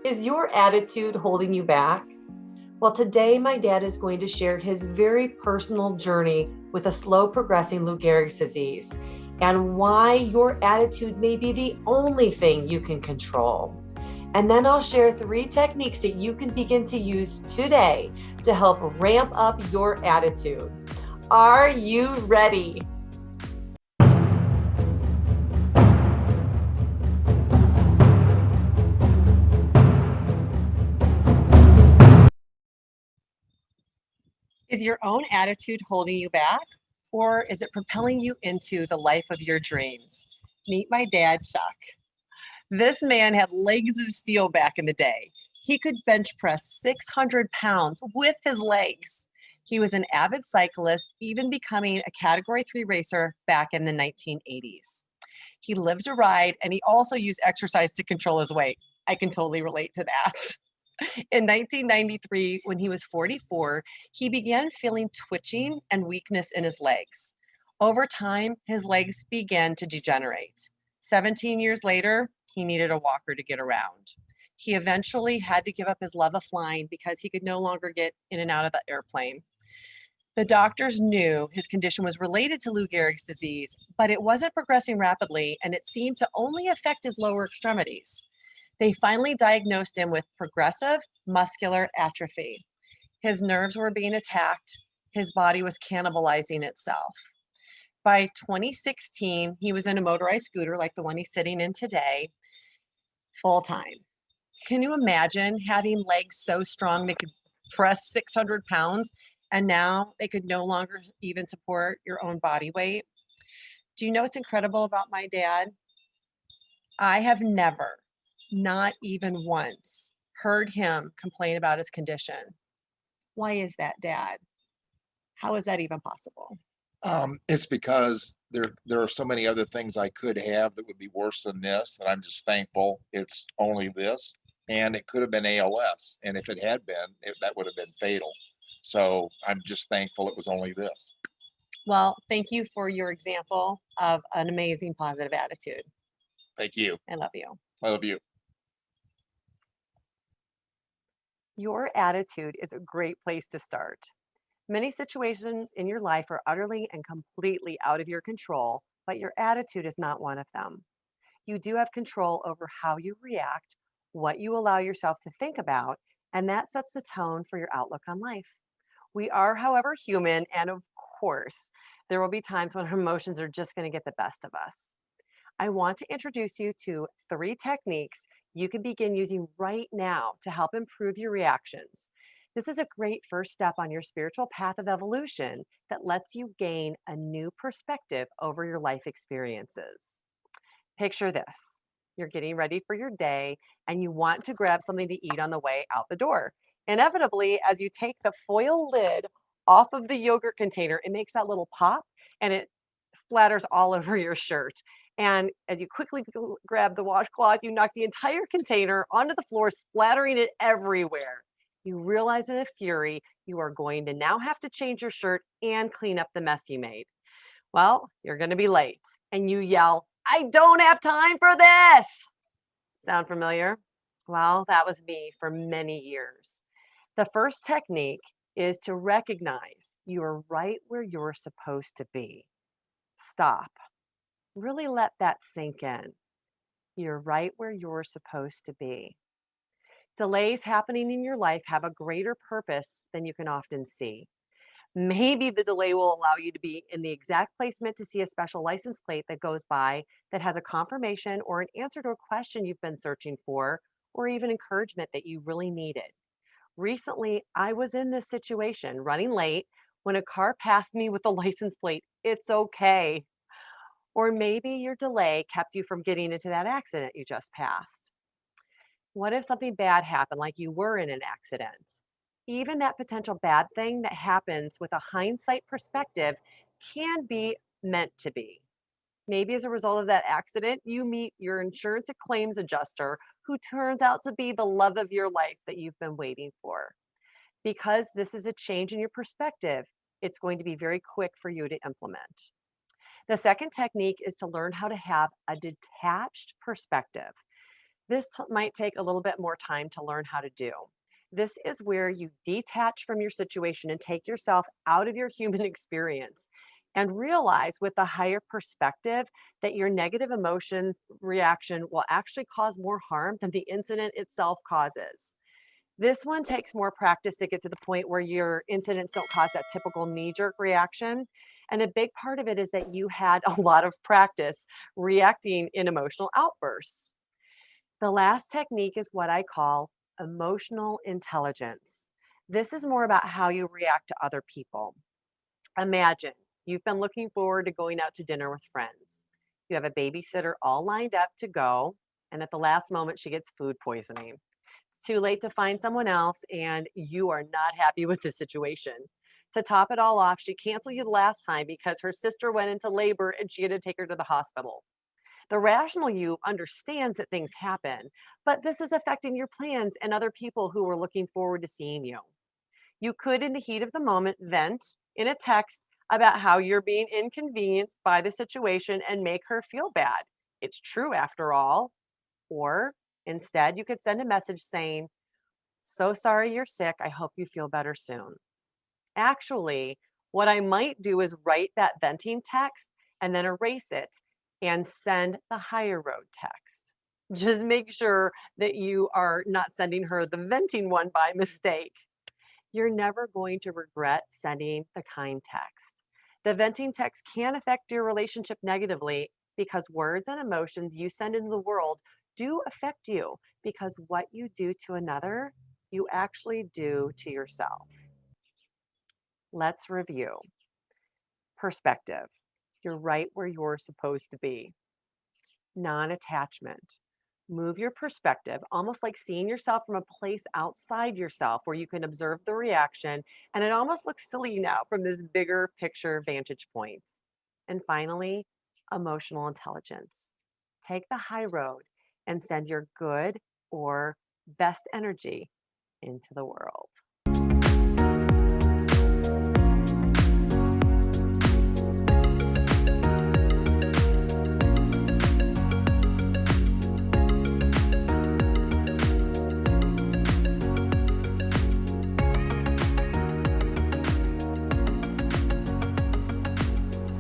Is your attitude holding you back? Well, today my dad is going to share his very personal journey with a slow progressing Lou Gehrig's disease and why your attitude may be the only thing you can control. And then I'll share 3 techniques that you can begin to use today to help ramp up your attitude. Are you ready? Is your own attitude holding you back, or is it propelling you into the life of your dreams? Meet my dad, Chuck. This man had legs of steel back in the day. He could bench press 600 pounds with his legs. He was an avid cyclist, even becoming a Category 3 racer back in the 1980s. He lived to ride, and he also used exercise to control his weight. I can totally relate to that. In 1993, when he was 44, he began feeling twitching and weakness in his legs. Over time, his legs began to degenerate. 17 years later, he needed a walker to get around. He eventually had to give up his love of flying because he could no longer get in and out of the airplane. The doctors knew his condition was related to Lou Gehrig's disease, but it wasn't progressing rapidly, and it seemed to only affect his lower extremities. They finally diagnosed him with progressive muscular atrophy. His nerves were being attacked. His body was cannibalizing itself. By 2016, he was in a motorized scooter like the one he's sitting in today, full time. Can you imagine having legs so strong they could press 600 pounds and now they could no longer even support your own body weight? Do you know what's incredible about my dad? I have never, not even once, heard him complain about his condition. Why is that, Dad? How is that even possible? It's because there are so many other things I could have that would be worse than this, and I'm just thankful it's only this. And it could have been ALS, and if it had been, that would have been fatal. So I'm just thankful it was only this. Well, thank you for your example of an amazing positive attitude. Thank you. I love you. I love you. Your attitude is a great place to start. Many situations in your life are utterly and completely out of your control, but your attitude is not one of them. You do have control over how you react, what you allow yourself to think about, and that sets the tone for your outlook on life. We are, however, human, and of course, there will be times when our emotions are just going to get the best of us. I want to introduce you to 3 techniques you can begin using right now to help improve your reactions. This is a great first step on your spiritual path of evolution that lets you gain a new perspective over your life experiences. Picture this. You're getting ready for your day and you want to grab something to eat on the way out the door. Inevitably, as you take the foil lid off of the yogurt container, it makes that little pop and it splatters all over your shirt. And as you quickly grab the washcloth, you knock the entire container onto the floor, splattering it everywhere. You realize in a fury, you are going to now have to change your shirt and clean up the mess you made. Well, you're going to be late and you yell, "I don't have time for this." Sound familiar? Well, that was me for many years. The first technique is to recognize you are right where you're supposed to be. Stop. Really let that sink in. You're right where you're supposed to be. Delays happening in your life have a greater purpose than you can often see. Maybe the delay will allow you to be in the exact placement to see a special license plate that goes by that has a confirmation or an answer to a question you've been searching for, or even encouragement that you really needed. Recently, I was in this situation, running late, when a car passed me with a license plate. It's okay. Or maybe your delay kept you from getting into that accident you just passed. What if something bad happened, like you were in an accident? Even that potential bad thing that happens with a hindsight perspective can be meant to be. Maybe as a result of that accident, you meet your insurance and claims adjuster who turns out to be the love of your life that you've been waiting for. Because this is a change in your perspective, it's going to be very quick for you to implement. The second technique is to learn how to have a detached perspective. This might take a little bit more time to learn how to do. This is where you detach from your situation and take yourself out of your human experience and realize with a higher perspective that your negative emotion reaction will actually cause more harm than the incident itself causes. This one takes more practice to get to the point where your incidents don't cause that typical knee jerk reaction. And a big part of it is that you had a lot of practice reacting in emotional outbursts. The last technique is what I call emotional intelligence. This is more about how you react to other people. Imagine you've been looking forward to going out to dinner with friends. You have a babysitter all lined up to go, and at the last moment, she gets food poisoning. It's too late to find someone else, and you are not happy with the situation. To top it all off, she canceled you the last time because her sister went into labor and she had to take her to the hospital. The rational you understands that things happen, but this is affecting your plans and other people who are looking forward to seeing you. You could, in the heat of the moment, vent in a text about how you're being inconvenienced by the situation and make her feel bad. It's true after all. Or instead, you could send a message saying, "So sorry you're sick. I hope you feel better soon." Actually, what I might do is write that venting text and then erase it and send the higher road text. Just make sure that you are not sending her the venting one by mistake. You're never going to regret sending the kind text. The venting text can affect your relationship negatively because words and emotions you send into the world do affect you because what you do to another, you actually do to yourself. Let's review. Perspective. You're right where you're supposed to be. Non-attachment. Move your perspective, almost like seeing yourself from a place outside yourself where you can observe the reaction, and it almost looks silly now from this bigger picture vantage point. And finally, emotional intelligence. Take the high road and send your good or best energy into the world.